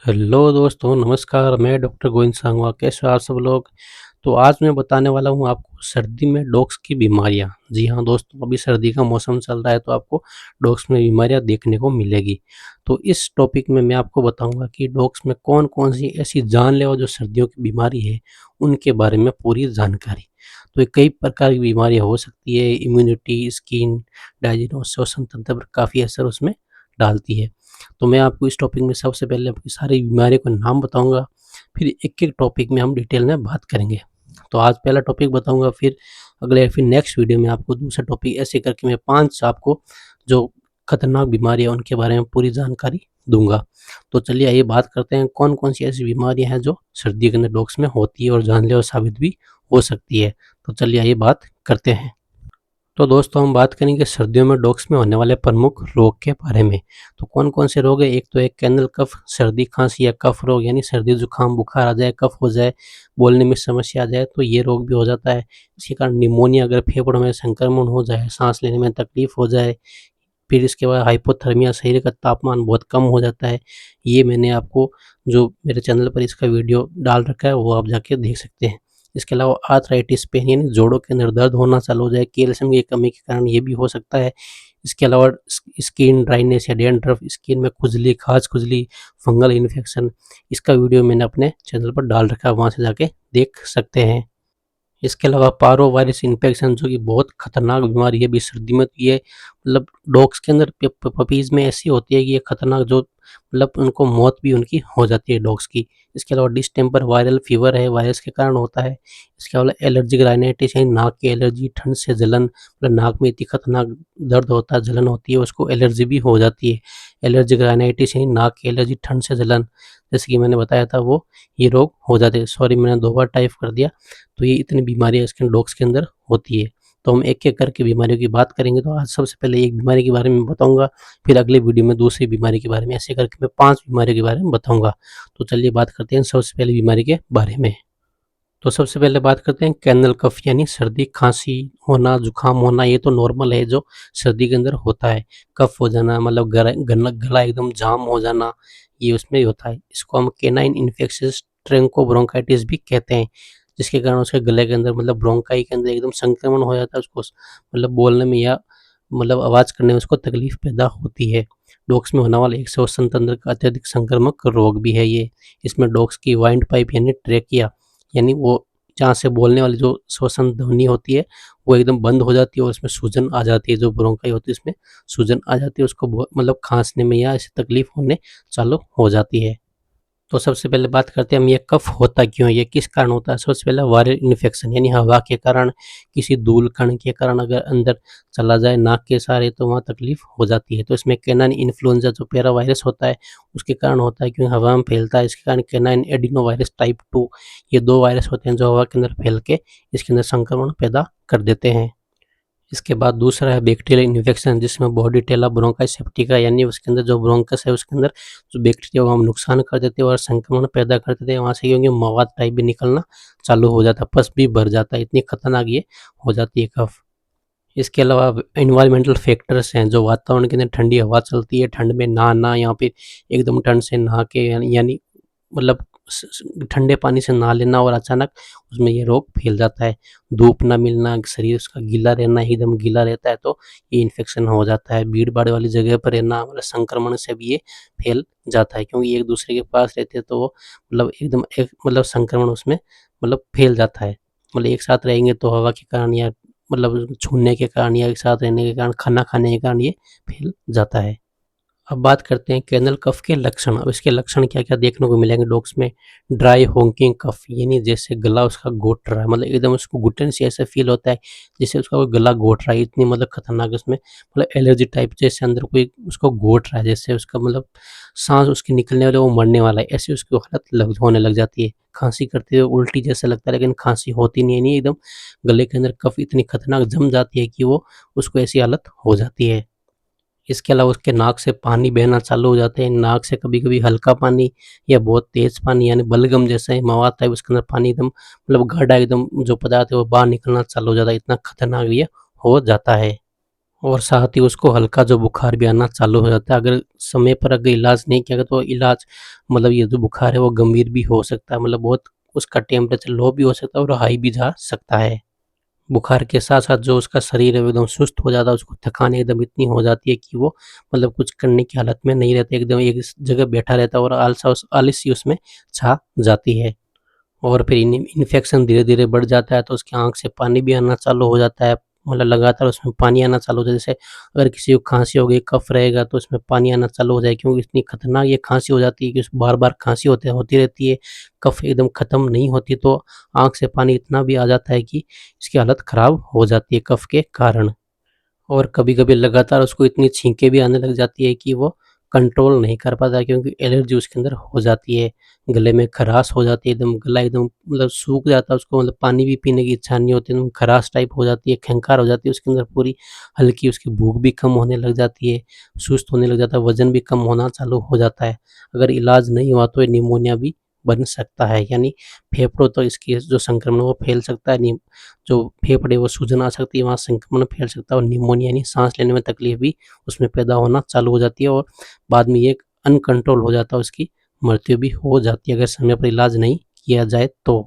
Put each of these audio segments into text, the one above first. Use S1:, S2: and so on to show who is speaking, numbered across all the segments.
S1: Hello दोस्तों, नमस्कार। मैं डॉक्टर गोविंद सांगवा। कैसे हो आप सब लोग? तो आज मैं बताने वाला हूँ आपको सर्दी में डॉग्स की बीमारियाँ। जी हाँ दोस्तों, अभी सर्दी का मौसम चल रहा है तो आपको डॉग्स में बीमारियाँ देखने को मिलेगी। तो इस टॉपिक में मैं आपको बताऊँगा कि डॉग्स में कौन-कौन सी ऐसी जानलेवा जो सर्दियों की बीमारी है, उनके बारे में पूरी जानकारी। तो ये कई प्रकार की बीमारियाँ हो सकती है, इम्यूनिटी, स्किन, डाइजेशन, श्वसन तंत्र पर काफ़ी असर उसमें डालती है। तो मैं आपको इस टॉपिक में सबसे पहले आपकी सारी बीमारियों का नाम बताऊँगा, फिर एक-एक टॉपिक में हम डिटेल में बात करेंगे। तो आज पहला टॉपिक बताऊँगा, फिर नेक्स्ट वीडियो में आपको दूसरा टॉपिक, ऐसे करके मैं 5 आपको जो खतरनाक बीमारियाँ हैं उनके बारे में पूरी जानकारी दूँगा। तो चलिए आइए बात करते हैं कौन-कौन सी ऐसी बीमारियाँ हैं जो सर्दी के अंदर डॉग्स में होती है और जानलेवा साबित भी हो सकती है। तो चलिए आइए बात करते हैं। तो दोस्तों हम बात करेंगे सर्दियों में डॉग्स में होने वाले प्रमुख रोग के बारे में। तो कौन-कौन से रोग हैं? एक तो है कैनल कफ, सर्दी, खाँसी या कफ रोग, यानी सर्दी, जुकाम, बुखार आ जाए, कफ हो जाए, बोलने में समस्या आ जाए तो ये रोग भी हो जाता है। इसी कारण निमोनिया, अगर फेफड़ों में संक्रमण हो जाए, साँस लेने में तकलीफ हो जाए, फिर इसके बाद हाइपोथर्मिया, शरीर का तापमान बहुत कम हो जाता है। ये मैंने आपको जो मेरे चैनल पर इसका वीडियो डाल रखा है वो आप जाके देख सकते हैं। इसके अलावा आर्थराइटिस पेन, यानी जोड़ों के अंदर दर्द होना चालू हो जाए, कैल्शियम की कमी के कारण ये भी हो सकता है। इसके अलावा स्किन ड्राइनेस या डैंड्रफ, स्किन में खुजली, खाज खुजली, फंगल इन्फेक्शन, इसका वीडियो मैंने अपने चैनल पर डाल रखा है, वहाँ से जाके देख सकते हैं। इसके अलावा पारो वायरस इन्फेक्शन, जो कि बहुत खतरनाक बीमारी है अभी सर्दी में, तो ये मतलब डॉग्स के अंदर पपीज़ में ऐसी होती है कि ये खतरनाक, जो मतलब उनको मौत भी उनकी हो जाती है डॉग्स की। इसके अलावा डिस्टेम्पर वायरल फीवर है, वायरस के कारण होता है। इसके अलावा एलर्जिक राइनाइटिस, यानी नाक की एलर्जी, ठंड से जलन, मतलब नाक में इतनी खतरनाक दर्द होता है, जलन होती है, उसको एलर्जी भी हो जाती है। एलर्जिक राइनाइटिस यानी नाक की एलर्जी, ठंड से जलन, जैसे कि मैंने बताया था वो ये रोग हो जाते हैं। सॉरी, मैंने 2 बार टाइप कर दिया। तो ये इतनी बीमारियाँ इसके डॉग्स के अंदर होती है। तो हम एक-एक करके बीमारियों की बात करेंगे। तो आज सबसे पहले एक बीमारी के बारे में बताऊँगा, फिर अगले वीडियो में दूसरी बीमारी के बारे में, ऐसे करके मैं 5 बीमारियों के बारे में बताऊँगा। तो चलिए बात करते हैं सबसे पहले बीमारी के बारे में। तो सबसे पहले बात करते हैं कैनल कफ, यानी सर्दी, खाँसी होना, जुकाम होना, ये तो नॉर्मल है जो सर्दी के अंदर होता है। कफ हो जाना, मतलब गला एकदम जाम हो जाना, ये उसमें ही होता है। इसको हम केनाइन इन्फेक्शियस ट्रैंकोब्रोंकाइटिस भी कहते हैं, जिसके कारण उसके गले के अंदर, मतलब ब्रोंकाई के अंदर एकदम संक्रमण हो जाता है, उसको मतलब बोलने में या मतलब आवाज़ करने में उसको तकलीफ पैदा होती है। डॉग्स में होने वाला एक श्वसन तंत्र का अत्यधिक संक्रामक रोग भी है ये। इसमें डॉग्स की वाइंड पाइप, यानी ट्रेकिया, यानी वो जहाँ से बोलने वाली जो श्वसन ध्वनि होती है वो एकदम बंद हो जाती है और उसमें सूजन आ जाती है, जो ब्रोंकाई होती है उसमें सूजन आ जाती है, उसको मतलब खाँसने में या ऐसी तकलीफ होने चालू हो जाती है। तो सबसे पहले बात करते हैं हम, ये कफ होता क्यों है, ये किस कारण होता है? सबसे पहले वायरल इन्फेक्शन, यानी हवा के कारण, किसी धूल कण के कारण अगर अंदर चला जाए नाक के सहारे तो वहाँ तकलीफ हो जाती है। तो इसमें कैनाइन इन्फ्लुएंजा जो पैरा वायरस होता है उसके कारण होता है, क्योंकि हवा में फैलता है। इसके कारण कैनाइन एडिनोवायरस टाइप 2, ये 2 वायरस होते हैं जो हवा के अंदर फैल के इसके अंदर संक्रमण पैदा कर देते हैं। इसके बाद दूसरा है बैक्टीरियल इन्फेक्शन, जिसमें बॉर्डीटेला ब्रोंकाई सेप्टिका, यानी उसके अंदर जो ब्रोंकस है उसके अंदर जो बैक्टीरिया को हम नुकसान कर देते हैं और संक्रमण पैदा कर देते हैं वहाँ से, क्योंकि मवाद टाइप भी निकलना चालू हो जाता है, पस भी भर जाता है, इतनी खतरनाक ये हो जाती है कफ। इसके अलावा एनवायरमेंटल फैक्टर्स हैं, जो वातावरण के अंदर ठंडी हवा चलती है, ठंड में नहाना, या फिर एकदम ठंड से नहा के यानी मतलब ठंडे पानी से नहा लेना और अचानक उसमें ये रोग फैल जाता है। धूप ना मिलना, शरीर उसका गीला रहना, एकदम गीला रहता है तो ये इन्फेक्शन हो जाता है। भीड़-भाड़ वाली जगह पर रहना, मतलब संक्रमण से भी ये फैल जाता है, क्योंकि एक दूसरे के पास रहते हैं तो वो मतलब एकदम एक मतलब संक्रमण उसमें मतलब फैल जाता है। मतलब एक साथ रहेंगे तो हवा के कारण या मतलब छूने के कारण या एक साथ रहने के कारण, खाना खाने के कारण ये फैल जाता है। अब बात करते हैं कैनल कफ के लक्षण। अब इसके लक्षण क्या-क्या देखने को मिलेंगे डॉग्स में? ड्राई हॉकिंग कफ, यानी जैसे गला उसका घोट रहा है, मतलब एकदम उसको घुटन से ऐसा फ़ील होता है जैसे उसका कोई गला घोट रहा है, इतनी मतलब खतरनाक उसमें मतलब एलर्जी टाइप, जैसे अंदर कोई उसको घोट रहा है, जैसे उसका मतलब साँस उसकी निकलने वाली, वो मरने वाला है, ऐसी उसकी हालत होने लग जाती है। खाँसी करते हुए उल्टी जैसा लगता है, लेकिन खाँसी होती नहीं है, नहीं एकदम गले के अंदर कफ इतनी खतरनाक जम जाती है कि वो उसको ऐसी हालत हो जाती है। इसके अलावा उसके नाक से पानी बहना चालू हो जाते हैं। नाक से कभी-कभी हल्का पानी या बहुत तेज़ पानी, यानी बलगम जैसा ही मवाद था उसके अंदर पानी एकदम मतलब गाढ़ा एकदम जो पदार्थ है वो बाहर निकलना चालू हो जाता है। इतना खतरनाक ये हो जाता है। और साथ ही उसको हल्का जो बुखार भी आना चालू हो जाता है। अगर समय पर अगर इलाज नहीं किया गया तो इलाज मतलब ये जो बुखार है वो गंभीर भी हो सकता है, मतलब बहुत उसका टेम्परेचर लो भी हो सकता है और हाई भी जा सकता है। बुखार के साथ-साथ जो उसका शरीर है वो एकदम सुस्त हो जाता है, उसको थकान एकदम इतनी हो जाती है कि वो मतलब कुछ करने की हालत में नहीं रहता, एकदम एक जगह बैठा रहता है और आलस-सी उसमें छा जाती है। और फिर इन्फेक्शन धीरे-धीरे बढ़ जाता है तो उसकी आँख से पानी भी आना चालू हो जाता है, मतलब लगातार उसमें पानी आना चालू हो जाता है। जैसे अगर किसी को खाँसी हो गई, कफ रहेगा तो उसमें पानी आना चालू हो जाएगा, क्योंकि इतनी खतरनाक ये खाँसी हो जाती है कि बार-बार खाँसी होती रहती है, कफ एकदम खत्म नहीं होती, तो आँख से पानी इतना भी आ जाता है कि इसकी हालत खराब हो जाती है कफ के कारण। और कभी-कभी लगातार उसको इतनी छींकें भी आने लग जाती है कि वो कंट्रोल नहीं कर पाता, क्योंकि एलर्जी उसके अंदर हो जाती है। गले में खराश हो जाती है, एकदम गला एकदम मतलब सूख जाता है, उसको मतलब पानी भी पीने की इच्छा नहीं होती, एकदम खराश टाइप हो जाती है, खंखार हो जाती है उसके अंदर पूरी, हल्की उसकी भूख भी कम होने लग जाती है, सुस्त होने लग जाता है, वज़न भी कम होना चालू हो जाता है। अगर इलाज नहीं हुआ तो ये निमोनिया भी बन सकता है, यानी फेफड़ों तक इसकी जो संक्रमण है वो फैल सकता है। जो फेफड़े वो सूजन आ सकती है, वहाँ संक्रमण फैल सकता है और निमोनिया यानी साँस लेने में तकलीफ भी उसमें पैदा होना चालू हो जाती है और बाद में ये अनकंट्रोल हो जाता है, उसकी मृत्यु भी हो जाती है अगर समय पर इलाज नहीं किया जाए तो।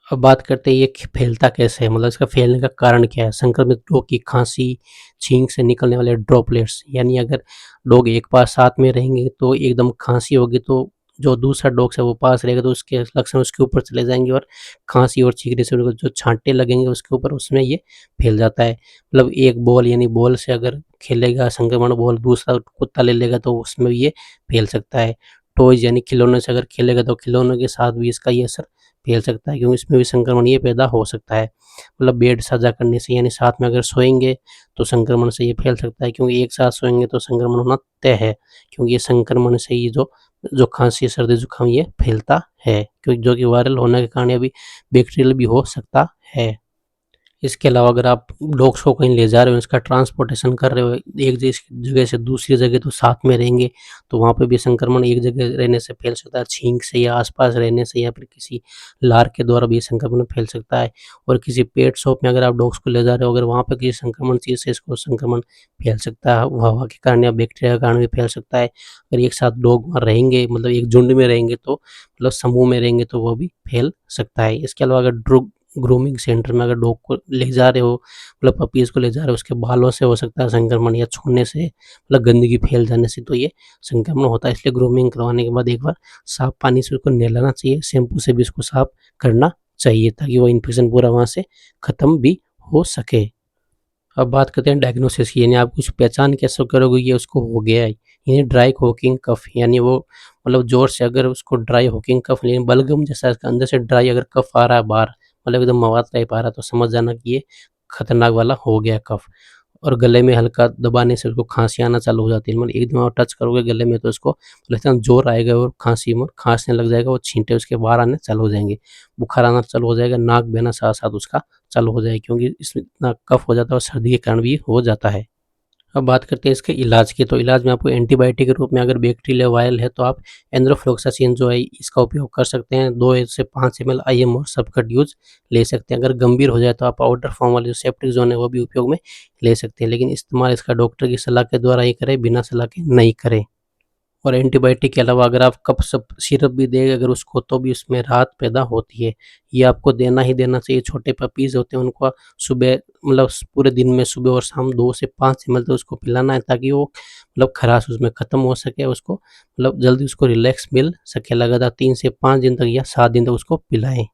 S1: अब बात करते हैं ये फैलता कैसे है, मतलब इसका फैलने का कारण क्या है? संक्रमित रोग की खाँसी, छींक से निकलने वाले ड्रॉपलेट्स, यानी अगर डॉग एक पास साथ में रहेंगे तो एकदम खाँसी होगी तो जो दूसरा डॉग है वो पास रहेगा तो उसके लक्षण उसके ऊपर चले जाएँगे और खाँसी और छींकने से उनको जो छांटे लगेंगे उसके ऊपर, उसमें ये फैल जाता है। मतलब एक बॉल यानी बॉल से अगर खेलेगा संक्रमण, बॉल दूसरा कुत्ता ले लेगा तो उसमें भी ये फैल सकता है। टॉयज़ यानी खिलौनों से अगर खेलेगा तो खिलौनों के साथ भी इसका ये असर फैल सकता है, क्योंकि इसमें भी संक्रमण ये पैदा हो सकता है। मतलब बेड साझा करने से यानी साथ में अगर सोएँगे तो संक्रमण से ये फैल सकता है, क्योंकि एक साथ सोएँगे तो संक्रमण होना तय है, क्योंकि ये संक्रमण से ही जो जो खाँसी, सर्दी, जुकाम ये फैलता है, क्योंकि जो कि वायरल होने के कारण अभी बैक्टीरियल भी हो सकता है। इसके अलावा अगर आप डॉग्स को कहीं ले जा रहे हो, इसका ट्रांसपोर्टेशन कर रहे हो, एक जगह से दूसरी जगह तो साथ में रहेंगे, तो वहाँ पे भी संक्रमण एक जगह रहने से फैल सकता है, छींक से या आस-पास रहने से या फिर किसी लार के द्वारा भी संक्रमण फैल सकता है। और किसी पेट शॉप में अगर आप डॉग्स को ले जा रहे हो, अगर वहाँ पे किसी संक्रमण चीज़ से इसको संक्रमण फैल सकता है, हवा के कारण या बैक्टीरिया के कारण भी फैल सकता है। अगर एक साथ डॉग वहाँ रहेंगे, मतलब एक झुंड में रहेंगे तो मतलब समूह में रहेंगे तो वो भी फैल सकता है। इसके अलावा अगर ग्रूमिंग सेंटर में अगर डॉग को ले जा रहे हो, मतलब पपीज़ को ले जा रहे हो, उसके बालों से हो सकता है संक्रमण, या छूने से मतलब गंदगी फैल जाने से, तो ये संक्रमण होता है। इसलिए ग्रूमिंग करवाने के बाद एक बार साफ पानी से उसको नहलाना चाहिए, शैम्पू से भी उसको साफ करना चाहिए ताकि वो इन्फेक्शन पूरा वहाँ से खत्म भी हो सके। अब बात करते हैं डायग्नोसिस की, यानी आप कुछ पहचान कैसे करोगे ये उसको हो गया है। यानी ड्राई होकिंग कफ, यानी वो मतलब ज़ोर से अगर उसको ड्राई होकिंग कफ, यानी बलगम जैसा इसके अंदर से ड्राई अगर कफ आ रहा है बाहर, मतलब एकदम मवाद टाइप आ रहा है, तो समझ जाना कि ये खतरनाक वाला हो गया कफ। और गले में हल्का दबाने से उसको खाँसी आना चालू हो जाती है, मतलब एकदम आप टच करोगे गले में तो उसको लगता है ज़ोर आएगा और खाँसी में खाँसने लग जाएगा, वो छींटे उसके बाहर आने चालू हो जाएँगे। बुखार आना चालू हो जाएगा, नाक बहना साथ-साथ उसका चालू हो जाएगी, क्योंकि इसमें इतना कफ हो जाता है और सर्दी के कारण भी हो जाता है। अब बात करते हैं इसके इलाज की, तो इलाज में आपको एंटीबायोटिक के रूप में अगर बैक्टीरिया वायरल है तो आप एंद्रोफ्लोक्सासिन जो है इसका उपयोग कर सकते हैं। 2 से 5 एमएल आईएम और सबकट यूज़ ले सकते हैं। अगर गंभीर हो जाए तो आप पाउडर फॉर्म वाले जो सेप्टिक ज़ोन है वो भी उपयोग में ले सकते हैं। लेकिन इस्तेमाल इसका डॉक्टर की सलाह के द्वारा ही करें, बिना सलाह के नहीं करें। और एंटीबायोटिक के अलावा अगर आप कफ सप सिरप भी दें अगर उसको, तो भी उसमें राहत पैदा होती है। ये आपको देना ही देना चाहिए। छोटे पपीज़ होते हैं उनको सुबह मतलब पूरे दिन में सुबह और शाम 2 से 5 एमएल तो उसको पिलाना है, ताकि वो मतलब खराश उसमें ख़त्म हो सके, उसको मतलब जल्दी उसको रिलैक्स मिल सके। लगातार 3 से 5 दिन तक या 7 दिन तक उसको पिलाएँ।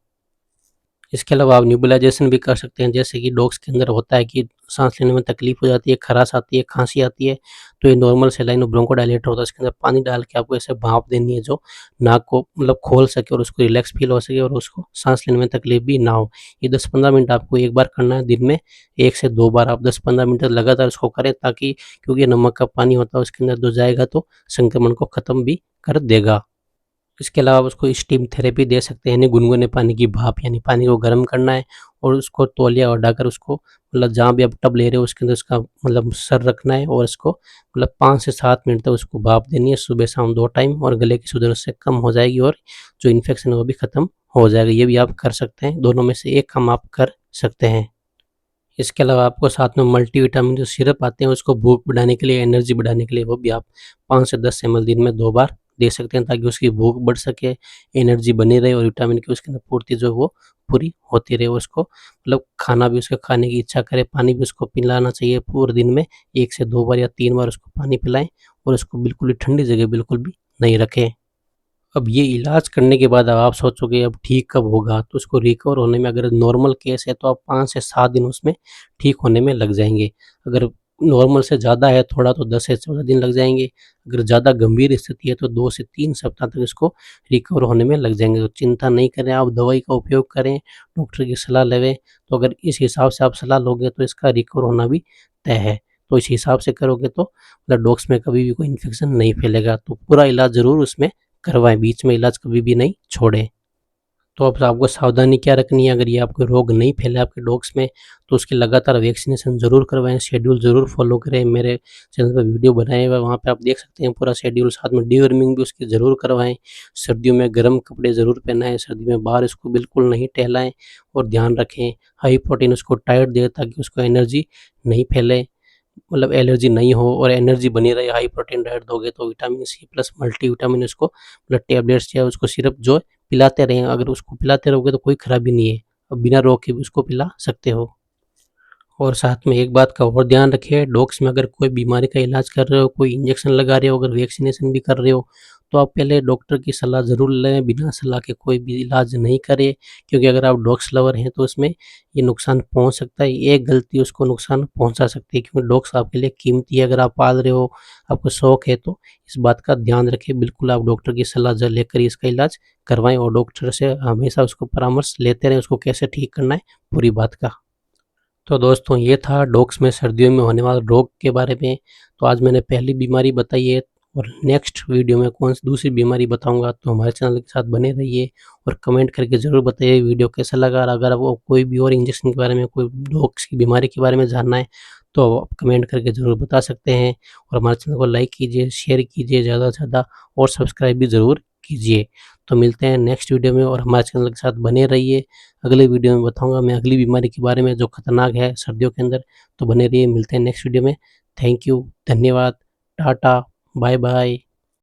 S1: इसके अलावा आप न्यूबुलाइज़ेशन भी कर सकते हैं, जैसे कि डॉग्स के अंदर होता है कि साँस लेने में तकलीफ़ हो जाती है, खराश आती है, खाँसी आती है, तो ये नॉर्मल सलाइन और ब्रोंकोडायलेटर होता है, इसके अंदर पानी डाल के आपको ऐसे भाप देनी है जो नाक को मतलब खोल सके और उसको रिलैक्स फ़ील हो सके और उसको साँस लेने में तकलीफ़ भी ना हो। ये 10-15 मिनट आपको एक बार करना है, दिन में 1 से 2 बार आप 10-15 मिनट तक लगातार उसको करें, ताकि क्योंकि ये नमक का पानी होता है उसके अंदर जो जाएगा तो संक्रमण को ख़त्म भी कर देगा। इसके अलावा आप उसको स्टीम थेरेपी दे सकते हैं, यानी गुनगुने पानी की भाप, यानी पानी को गर्म करना है और उसको तौलिया ओढ़ाकर उसको मतलब जहाँ भी आप टब ले रहे हो उसके अंदर उसका मतलब सर रखना है और उसको मतलब 5 से 7 मिनट तक उसको भाप देनी है, सुबह-शाम 2 टाइम, और गले की सूजन उससे कम हो जाएगी और जो इन्फेक्शन है वो भी खत्म हो जाएगा। ये भी आप कर सकते हैं, दोनों में से एक काम आप कर सकते हैं। इसके अलावा आपको साथ में मल्टीविटामिन जो सिरप आते हैं उसको भूख बढ़ाने के लिए, एनर्जी बढ़ाने के लिए वो भी आप 5 से 10 एमएल दिन में 2 बार दे सकते हैं, ताकि उसकी भूख बढ़ सके, एनर्जी बनी रहे और विटामिन की उसके अंदर पूर्ति जो है वो पूरी होती रहे। उसको मतलब खाना भी उसके खाने की इच्छा करे, पानी भी उसको पिलाना चाहिए पूरे दिन में 1 से 2 बार या 3 बार उसको पानी पिलाएँ और उसको बिल्कुल भी ठंडी जगह बिल्कुल भी नहीं रखें। अब ये इलाज करने के बाद अब आप सोचोगे अब ठीक कब होगा? तो उसको रिकवर होने में अगर नॉर्मल केस है तो आप 5 से 7 दिन उसमें ठीक होने में लग जाएँगे। अगर नॉर्मल से ज़्यादा है थोड़ा तो 10 से 14 दिन लग जाएँगे। अगर ज़्यादा गंभीर स्थिति है तो 2 से 3 सप्ताह तक इसको रिकवर होने में लग जाएँगे। तो चिंता नहीं करें, आप दवाई का उपयोग करें, डॉक्टर की सलाह लेवें। तो अगर इस हिसाब से आप सलाह लोगे तो इसका रिकवर होना भी तय है। तो इस हिसाब से करोगे तो मतलब डॉग्स में कभी भी कोई इन्फेक्शन नहीं फैलेगा। तो पूरा इलाज ज़रूर उसमें करवाएँ, बीच में इलाज कभी भी नहीं छोड़ें। तो अब आपको सावधानी क्या रखनी है, अगर ये आपको रोग नहीं फैले आपके डॉग्स में, तो उसकी लगातार वैक्सीनेशन ज़रूर करवाएँ, शेड्यूल ज़रूर फ़ॉलो करें। मेरे चैनल पे वीडियो बनाए हुए हैं, वहाँ पे आप देख सकते हैं पूरा शेड्यूल, साथ में डीवर्मिंग भी उसकी ज़रूर करवाएँ। सर्दियों में गर्म कपड़े ज़रूर पहनाएँ, सर्दी में बाहर इसको बिल्कुल नहीं टहलाएँ और ध्यान रखें, हाई प्रोटीन उसको डाइट दें ताकि उसको एनर्जी नहीं फैले। मतलब एलर्जी नहीं हो और एनर्जी बनी रहे, हाई प्रोटीन डाइट दोगे तो विटामिन सी प्लस मल्टीविटामिन उसको मतलब टैबलेट्स या उसको सिरप जो है पिलाते रहें। अगर उसको पिलाते रहोगे तो कोई खराबी नहीं है, अब बिना रोग के भी उसको पिला सकते हो। और साथ में एक बात का और ध्यान रखिए, डॉग्स में अगर कोई बीमारी का इलाज कर रहे हो, कोई इंजेक्शन लगा रहे हो, अगर वैक्सीनेशन भी कर रहे हो, तो आप पहले डॉक्टर की सलाह ज़रूर लें, बिना सलाह के कोई भी इलाज नहीं करें। क्योंकि अगर आप डॉग्स लवर हैं, तो उसमें ये नुकसान पहुँच सकता है, एक गलती उसको नुकसान पहुँचा सकती है, क्योंकि डॉग्स आपके लिए कीमती है। अगर आप पाल रहे हो, आपको शौक है, तो इस बात का ध्यान रखें, बिल्कुल आप डॉक्टर की सलाह लेकर ही इसका इलाज करवाएँ और डॉक्टर से हमेशा उसको परामर्श लेते रहें, उसको कैसे ठीक करना है, पूरी बात का। तो दोस्तों ये था डॉग्स में सर्दियों में होने वाले रोग के बारे में। तो आज मैंने पहली बीमारी बताई है और नेक्स्ट वीडियो में कौन सी दूसरी बीमारी बताऊंगा। तो हमारे चैनल के साथ बने रहिए और कमेंट करके ज़रूर बताइए वीडियो कैसा लगा। और अगर आपको कोई भी और इंजेक्शन के बारे में, कोई डॉग्स की बीमारी के बारे में जानना है, तो आप कमेंट करके ज़रूर बता सकते हैं। और हमारे चैनल को लाइक कीजिए, शेयर कीजिए ज़्यादा से ज़्यादा और सब्सक्राइब भी ज़रूर कीजिए। तो मिलते हैं नेक्स्ट वीडियो में और हमारे चैनल के साथ बने रहिए। अगले वीडियो में बताऊँगा मैं अगली बीमारी के बारे में जो खतरनाक है सर्दियों के अंदर। तो बने रहिए, मिलते हैं नेक्स्ट वीडियो में। थैंक यू, धन्यवाद, टाटा, बाय बाय।